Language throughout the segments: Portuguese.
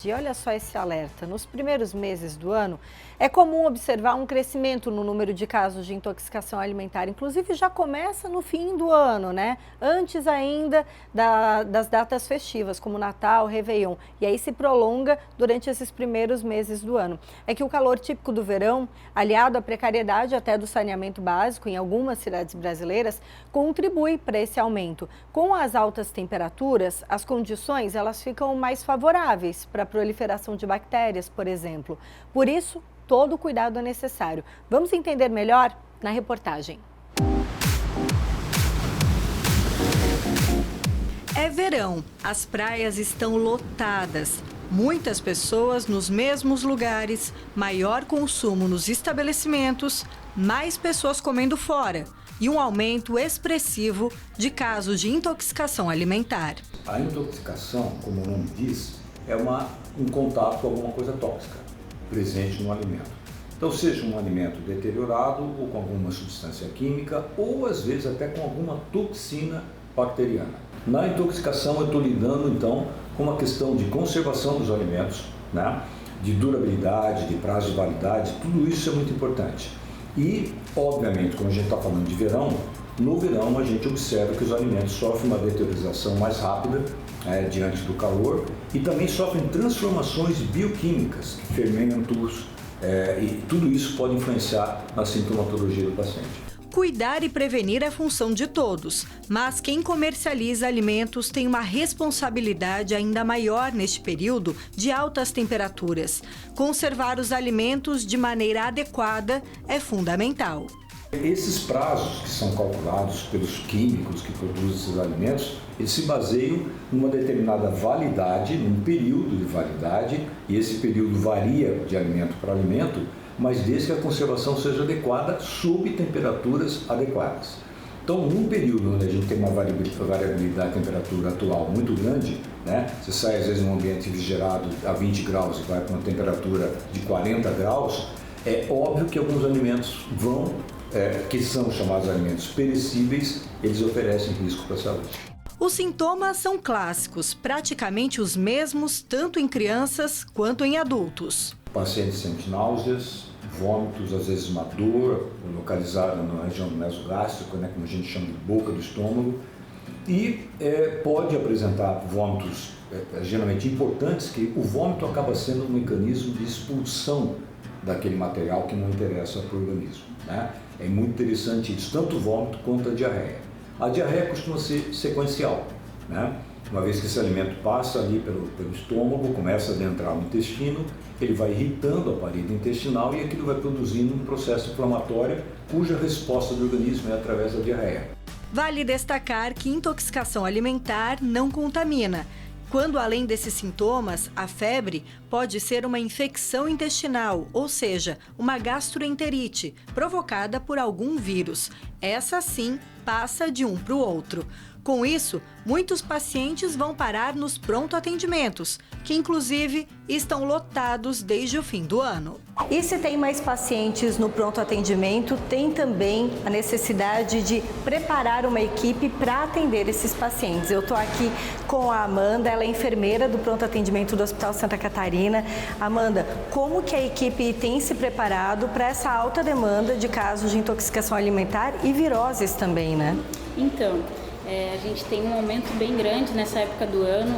E olha só esse alerta, nos primeiros meses do ano, é comum observar um crescimento no número de casos de intoxicação alimentar, inclusive já começa no fim do ano, né? Antes ainda das datas festivas, como Natal, Réveillon, e aí se prolonga durante esses primeiros meses do ano. É que o calor típico do verão, aliado à precariedade até do saneamento básico em algumas cidades brasileiras, contribui para esse aumento. Com as altas temperaturas, as condições elas ficam mais favoráveis para a proliferação de bactérias, por exemplo. Por isso, todo o cuidado é necessário. Vamos entender melhor na reportagem. É verão, as praias estão lotadas. Muitas pessoas nos mesmos lugares, maior consumo nos estabelecimentos, mais pessoas comendo fora e um aumento expressivo de casos de intoxicação alimentar. A intoxicação, como o nome diz, é um contato com alguma coisa tóxica presente no alimento. Então, seja um alimento deteriorado ou com alguma substância química ou, às vezes, até com alguma toxina bacteriana. Na intoxicação, eu estou lidando, então, com uma questão de conservação dos alimentos, né? De durabilidade, de prazo de validade, tudo isso é muito importante. E, obviamente, como a gente está falando de verão, no verão a gente observa que os alimentos sofrem uma deteriorização mais rápida diante do calor e também sofrem transformações bioquímicas, fermentos, e tudo isso pode influenciar na sintomatologia do paciente. Cuidar e prevenir é função de todos, mas quem comercializa alimentos tem uma responsabilidade ainda maior neste período de altas temperaturas. Conservar os alimentos de maneira adequada é fundamental. Esses prazos que são calculados pelos químicos que produzem esses alimentos, eles se baseiam numa determinada validade, num período de validade, e esse período varia de alimento para alimento, mas desde que a conservação seja adequada sob temperaturas adequadas. Então, num período onde a gente tem uma variabilidade de temperatura atual muito grande, né? Você sai às vezes num ambiente refrigerado a 20 graus e vai para uma temperatura de 40 graus, é óbvio que alguns alimentos que são chamados alimentos perecíveis, eles oferecem risco para a saúde. Os sintomas são clássicos, praticamente os mesmos tanto em crianças quanto em adultos. O paciente sente náuseas, vômitos, às vezes uma dor localizada na região do mesogástrico, né, como a gente chama de boca do estômago, e pode apresentar vômitos geralmente importantes, que o vômito acaba sendo um mecanismo de expulsão daquele material que não interessa para o organismo, né? É muito interessante isso, tanto o vômito quanto a diarreia. A diarreia costuma ser sequencial, né? Uma vez que esse alimento passa ali pelo estômago, começa a adentrar no intestino, ele vai irritando a parede intestinal e aquilo vai produzindo um processo inflamatório cuja resposta do organismo é através da diarreia. Vale destacar que intoxicação alimentar não contamina. Quando, além desses sintomas, a febre pode ser uma infecção intestinal, ou seja, uma gastroenterite, provocada por algum vírus. Essa, sim, passa de um para o outro. Com isso, muitos pacientes vão parar nos pronto-atendimentos, que inclusive estão lotados desde o fim do ano. E se tem mais pacientes no pronto-atendimento, tem também a necessidade de preparar uma equipe para atender esses pacientes. Eu estou aqui com a Amanda, ela é enfermeira do pronto-atendimento do Hospital Santa Catarina. Amanda, como que a equipe tem se preparado para essa alta demanda de casos de intoxicação alimentar e viroses também, né? Então, a gente tem um aumento bem grande nessa época do ano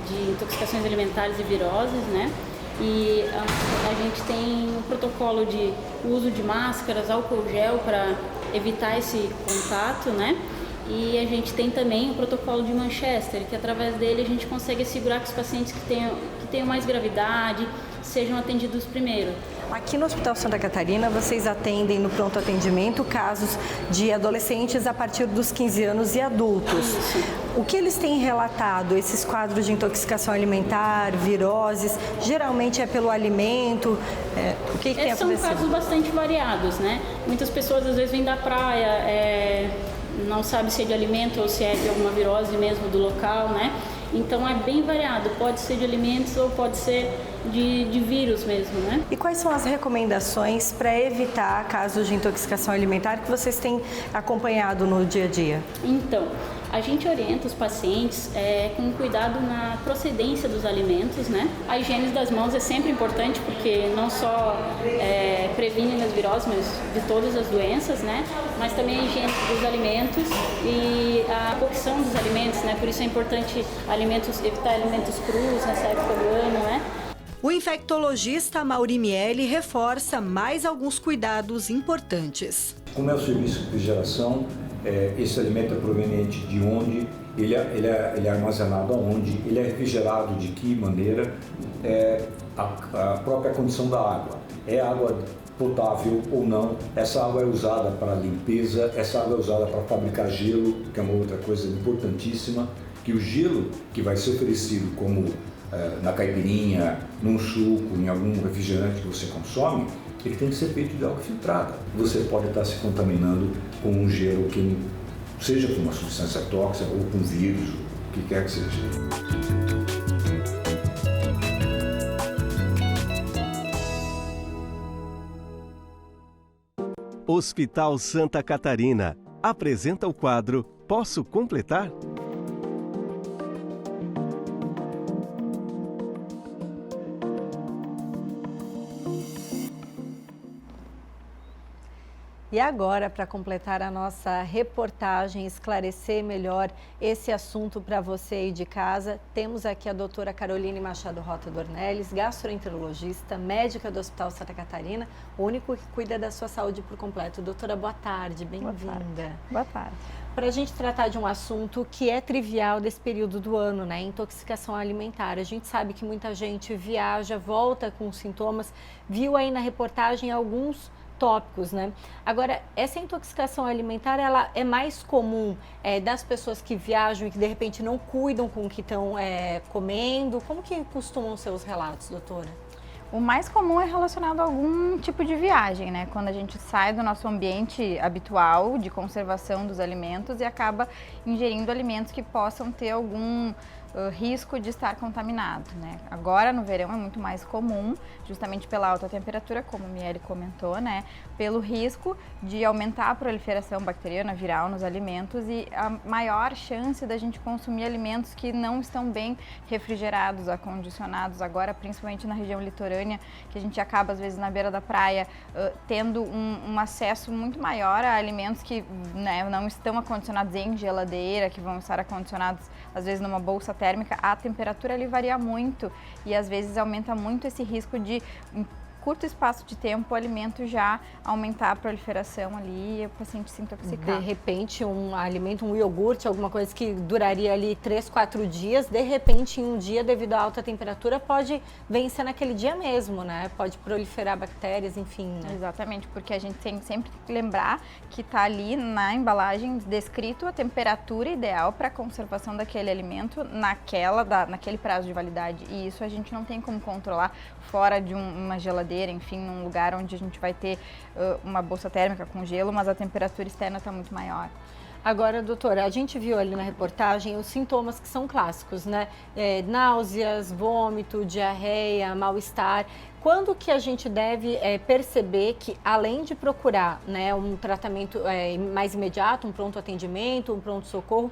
de intoxicações alimentares e viroses, né? E a gente tem um protocolo de uso de máscaras, álcool gel para evitar esse contato, né? E a gente tem também o protocolo de Manchester, que através dele a gente consegue assegurar que os pacientes que tenham mais gravidade sejam atendidos primeiro. Aqui no Hospital Santa Catarina, vocês atendem no pronto atendimento casos de adolescentes a partir dos 15 anos e adultos. Isso. O que eles têm relatado, esses quadros de intoxicação alimentar, viroses, geralmente é pelo alimento? O que tem acontecido? São casos bastante variados, né? Muitas pessoas às vezes vêm da praia, não sabe se é de alimento ou se é de alguma virose mesmo do local, né? Então é bem variado, pode ser de alimentos ou pode ser de vírus mesmo, né? E quais são as recomendações para evitar casos de intoxicação alimentar que vocês têm acompanhado no dia a dia? Então, A gente orienta os pacientes com cuidado na procedência dos alimentos, né? A higiene das mãos é sempre importante porque não só previne as viroses, mas de todas as doenças, né? Mas também a higiene dos alimentos e a cocção dos alimentos, né? Por isso é importante evitar alimentos crus nessa época do ano, né? O infectologista Amaury Miele reforça mais alguns cuidados importantes. Como é o serviço de refrigeração, esse alimento é proveniente de onde, ele é armazenado aonde, ele é refrigerado de que maneira, a própria condição da água. É água potável ou não, essa água é usada para limpeza, essa água é usada para fabricar gelo, que é uma outra coisa importantíssima, que o gelo que vai ser oferecido como na caipirinha, num suco, em algum refrigerante que você consome, ele tem que ser feito de água filtrada. Você pode estar se contaminando com um gelo que seja com uma substância tóxica ou com vírus, o que quer que seja. Hospital Santa Catarina apresenta o quadro Posso Completar? E agora, para completar a nossa reportagem, esclarecer melhor esse assunto para você aí de casa, temos aqui a doutora Caroline Machado Rota Dornelles, gastroenterologista, médica do Hospital Santa Catarina, o único que cuida da sua saúde por completo. Doutora, boa tarde, bem-vinda. Boa tarde. Para a gente tratar de um assunto que é trivial desse período do ano, né? Intoxicação alimentar. A gente sabe que muita gente viaja, volta com sintomas, viu aí na reportagem alguns tópicos, né? Agora, essa intoxicação alimentar, ela é mais comum das pessoas que viajam e que de repente não cuidam com o que estão comendo? Como que costumam ser os relatos, doutora? O mais comum é relacionado a algum tipo de viagem, né? Quando a gente sai do nosso ambiente habitual de conservação dos alimentos e acaba ingerindo alimentos que possam ter algum risco de estar contaminado, né? Agora no verão é muito mais comum, justamente pela alta temperatura, como a Miele comentou, né? Pelo risco de aumentar a proliferação bacteriana viral nos alimentos e a maior chance da gente consumir alimentos que não estão bem refrigerados, acondicionados, agora principalmente na região litorânea, que a gente acaba às vezes na beira da praia tendo um acesso muito maior a alimentos que, né, não estão acondicionados em geladeira, que vão estar acondicionados às vezes numa bolsa térmica. A temperatura ali varia muito e às vezes aumenta muito esse risco de, em curto espaço de tempo, o alimento já aumentar a proliferação ali e o paciente se intoxicar. De repente, um alimento, um iogurte, alguma coisa que duraria ali 3, 4 dias, de repente, em um dia, devido à alta temperatura, pode vencer naquele dia mesmo, né? Pode proliferar bactérias, enfim, né? Exatamente, porque a gente tem sempre que lembrar que está ali na embalagem descrito a temperatura ideal para a conservação daquele alimento naquele prazo de validade. E isso a gente não tem como controlar fora de uma geladeira, enfim, num lugar onde a gente vai ter uma bolsa térmica com gelo, mas a temperatura externa está muito maior. Agora, doutora, a gente viu ali na reportagem os sintomas que são clássicos, né? Náuseas, vômito, diarreia, mal-estar. Quando que a gente deve perceber que, além de procurar, né, um tratamento mais imediato, um pronto atendimento, um pronto-socorro,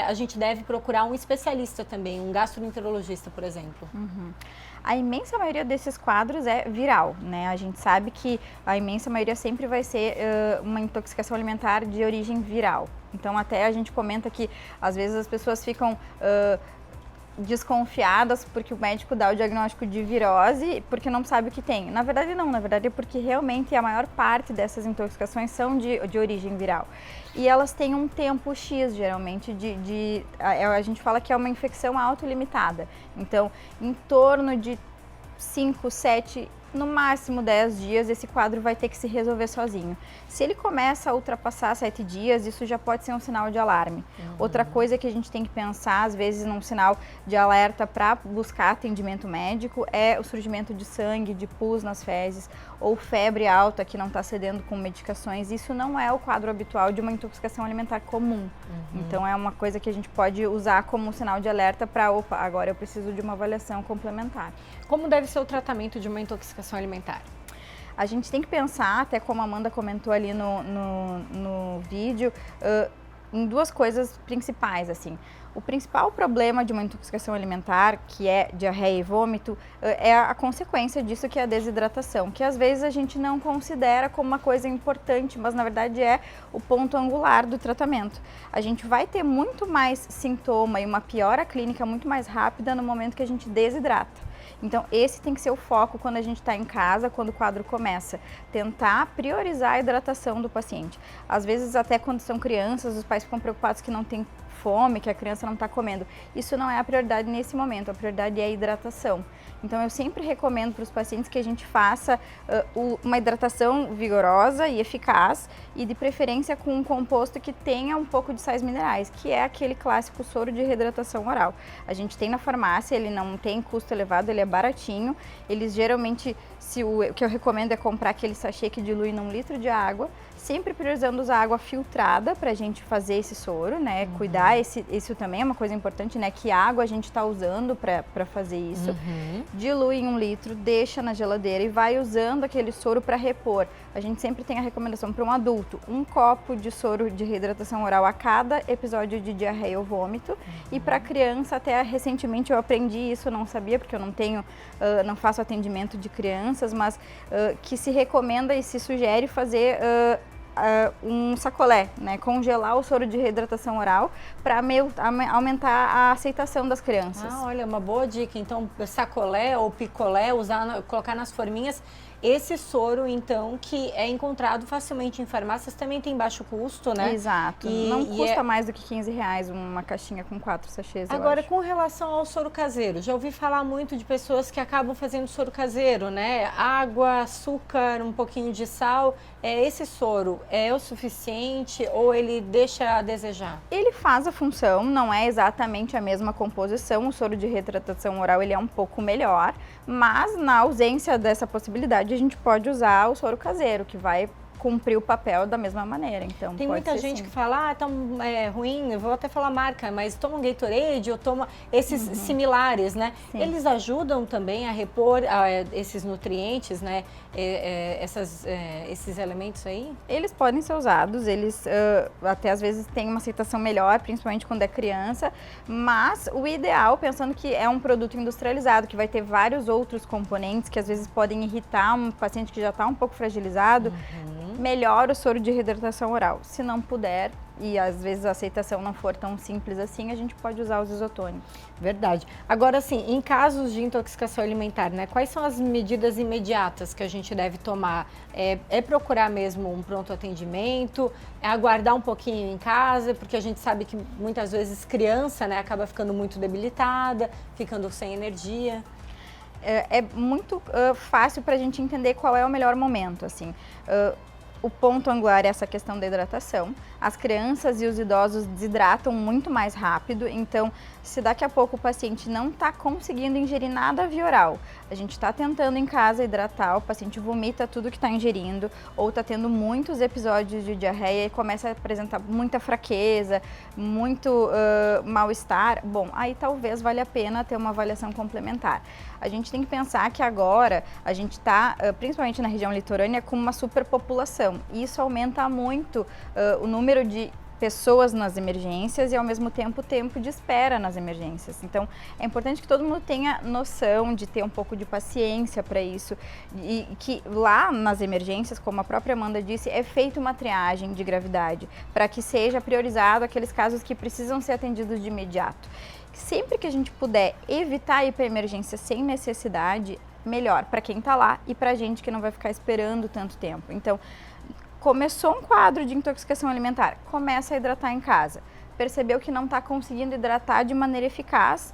a gente deve procurar um especialista também, um gastroenterologista, por exemplo? Uhum. A imensa maioria desses quadros é viral, né? A gente sabe que a imensa maioria sempre vai ser uma intoxicação alimentar de origem viral. Então, até a gente comenta que, às vezes, as pessoas ficam desconfiadas porque o médico dá o diagnóstico de virose porque não sabe o que tem. Na verdade não, na verdade é porque realmente a maior parte dessas intoxicações são de origem viral. E elas têm um tempo X, geralmente, a gente fala que é uma infecção autolimitada. Então, em torno de 5, 7, no máximo 10 dias, esse quadro vai ter que se resolver sozinho. Se ele começa a ultrapassar 7 dias, isso já pode ser um sinal de alarme. Outra coisa que a gente tem que pensar, às vezes, num sinal de alerta para buscar atendimento médico é o surgimento de sangue, de pus nas fezes, ou febre alta que não está cedendo com medicações. Isso não é o quadro habitual de uma intoxicação alimentar comum. Então, é uma coisa que a gente pode usar como sinal de alerta para, opa, agora eu preciso de uma avaliação complementar. Como deve ser o tratamento de uma intoxicação alimentar? A gente tem que pensar, até como a Amanda comentou ali no vídeo, em duas coisas principais, assim. O principal problema de uma intoxicação alimentar, que é diarreia e vômito, é a consequência disso, que é a desidratação, que às vezes a gente não considera como uma coisa importante, mas na verdade é o ponto angular do tratamento. A gente vai ter muito mais sintoma e uma piora clínica muito mais rápida no momento que a gente desidrata. Então, esse tem que ser o foco quando a gente está em casa, quando o quadro começa. Tentar priorizar a hidratação do paciente. Às vezes, até quando são crianças, os pais ficam preocupados que não tem fome, que a criança não está comendo. Isso não é a prioridade nesse momento, a prioridade é a hidratação. Então, eu sempre recomendo para os pacientes que a gente faça uma hidratação vigorosa e eficaz e, de preferência, com um composto que tenha um pouco de sais minerais, que é aquele clássico soro de reidratação oral. A gente tem na farmácia, ele não tem custo elevado, ele é baratinho. Eles geralmente, o que eu recomendo é comprar aquele sachê que dilui num litro de água, sempre priorizando usar água filtrada para a gente fazer esse soro, né? Cuidar, isso também é uma coisa importante, né? Que água a gente está usando para fazer isso. Dilui em 1 litro, deixa na geladeira e vai usando aquele soro para repor. A gente sempre tem a recomendação para um adulto, 1 copo de soro de reidratação oral a cada episódio de diarreia ou vômito. E para criança, até recentemente eu aprendi isso, não sabia, porque eu não faço atendimento de crianças, mas que se recomenda e se sugere fazer um sacolé, né? Congelar o soro de reidratação oral para aumentar a aceitação das crianças. Olha, uma boa dica. Então, sacolé ou picolé, colocar nas forminhas. Esse soro, então, que é encontrado facilmente em farmácias, também tem baixo custo, né? Exato. Não custa mais do que R$15 uma caixinha com 4 sachês, Agora, com relação ao soro caseiro, já ouvi falar muito de pessoas que acabam fazendo soro caseiro, né? Água, açúcar, um pouquinho de sal. Esse soro é o suficiente ou ele deixa a desejar? Ele faz a função, não é exatamente a mesma composição. O soro de reidratação oral ele é um pouco melhor, mas na ausência dessa possibilidade, a gente pode usar o soro caseiro, que vai cumprir o papel da mesma maneira. Então, tem muita gente que fala, tá ruim, eu vou até falar marca, mas toma um Gatorade ou toma esses similares, né? Sim. Eles ajudam também a repor esses nutrientes, né? Esses elementos aí? Eles podem ser usados, eles até às vezes têm uma aceitação melhor, principalmente quando é criança, mas o ideal, pensando que é um produto industrializado, que vai ter vários outros componentes que às vezes podem irritar um paciente que já está um pouco fragilizado, melhor o soro de reidratação oral. Se não puder, e às vezes a aceitação não for tão simples assim, a gente pode usar os isotônicos. Verdade. Agora, assim, em casos de intoxicação alimentar, né, quais são as medidas imediatas que a gente deve tomar? É procurar mesmo um pronto atendimento? É aguardar um pouquinho em casa? Porque a gente sabe que muitas vezes criança, né, acaba ficando muito debilitada, ficando sem energia. É muito fácil para a gente entender qual é o melhor momento, assim. O ponto angular é essa questão da hidratação. As crianças e os idosos desidratam muito mais rápido, então se daqui a pouco o paciente não está conseguindo ingerir nada via oral, a gente está tentando em casa hidratar, o paciente vomita tudo que está ingerindo ou está tendo muitos episódios de diarreia e começa a apresentar muita fraqueza, muito mal-estar, bom, aí talvez valha a pena ter uma avaliação complementar. A gente tem que pensar que agora a gente está, principalmente na região litorânea, com uma superpopulação. E isso aumenta muito o número de pessoas nas emergências e, ao mesmo tempo, o tempo de espera nas emergências. Então, é importante que todo mundo tenha noção de ter um pouco de paciência para isso e que lá nas emergências, como a própria Amanda disse, é feita uma triagem de gravidade para que seja priorizado aqueles casos que precisam ser atendidos de imediato. Sempre que a gente puder evitar ir para a emergência sem necessidade, melhor para quem está lá e para a gente que não vai ficar esperando tanto tempo. Então, começou um quadro de intoxicação alimentar, começa a hidratar em casa. Percebeu que não está conseguindo hidratar de maneira eficaz,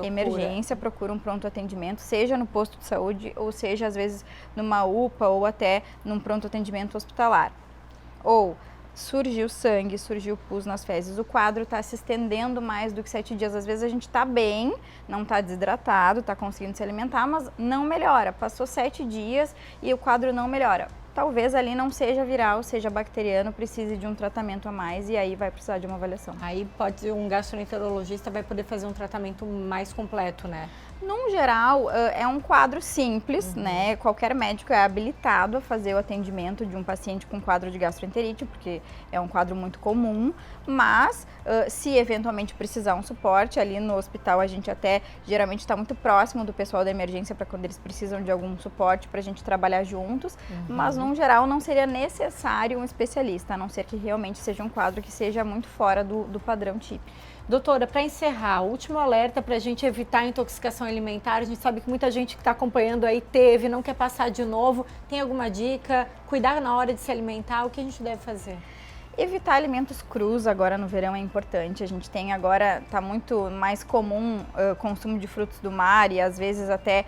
emergência, procura um pronto atendimento, seja no posto de saúde ou seja, às vezes, numa UPA ou até num pronto atendimento hospitalar. Ou surgiu sangue, surgiu pus nas fezes, o quadro está se estendendo mais do que 7 dias. Às vezes a gente está bem, não está desidratado, está conseguindo se alimentar, mas não melhora. Passou 7 dias e o quadro não melhora. talvez ali não seja viral, seja bacteriano, precise de um tratamento a mais e aí vai precisar de uma avaliação. Aí um gastroenterologista vai poder fazer um tratamento mais completo, né? Num geral, é um quadro simples, né? Qualquer médico é habilitado a fazer o atendimento de um paciente com quadro de gastroenterite, porque é um quadro muito comum, mas se eventualmente precisar um suporte, ali no hospital a gente até geralmente está muito próximo do pessoal da emergência para quando eles precisam de algum suporte para a gente trabalhar juntos, mas num geral não seria necessário um especialista, a não ser que realmente seja um quadro que seja muito fora do padrão típico. Doutora, para encerrar, último alerta para a gente evitar a intoxicação alimentar. A gente sabe que muita gente que está acompanhando aí teve, não quer passar de novo. Tem alguma dica? Cuidar na hora de se alimentar, o que a gente deve fazer? Evitar alimentos crus agora no verão é importante. A gente tem agora, está muito mais comum consumo de frutos do mar e às vezes até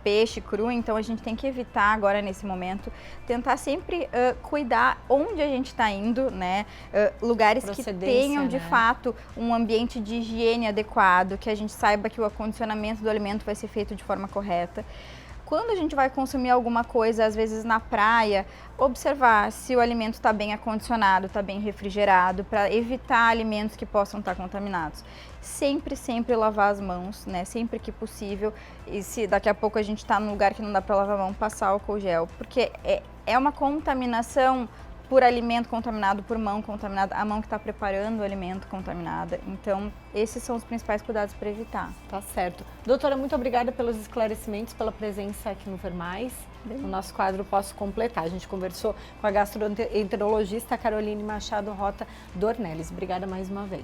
peixe cru, então a gente tem que evitar agora nesse momento, tentar sempre cuidar onde a gente está indo, né? Lugares que tenham de fato um ambiente de higiene adequado, que a gente saiba que o acondicionamento do alimento vai ser feito de forma correta. Quando a gente vai consumir alguma coisa, às vezes na praia, observar se o alimento está bem acondicionado, está bem refrigerado, para evitar alimentos que possam estar contaminados. Sempre lavar as mãos, né? Sempre que possível. E se daqui a pouco a gente está num lugar que não dá para lavar a mão, passar álcool gel. Porque é uma contaminação por alimento contaminado, por mão contaminada, a mão que está preparando o alimento contaminada. Então, esses são os principais cuidados para evitar. Tá certo. Doutora, muito obrigada pelos esclarecimentos, pela presença aqui no Ver Mais. No nosso quadro Posso Completar. A gente conversou com a gastroenterologista Caroline Machado Rota Dornelles. Obrigada mais uma vez.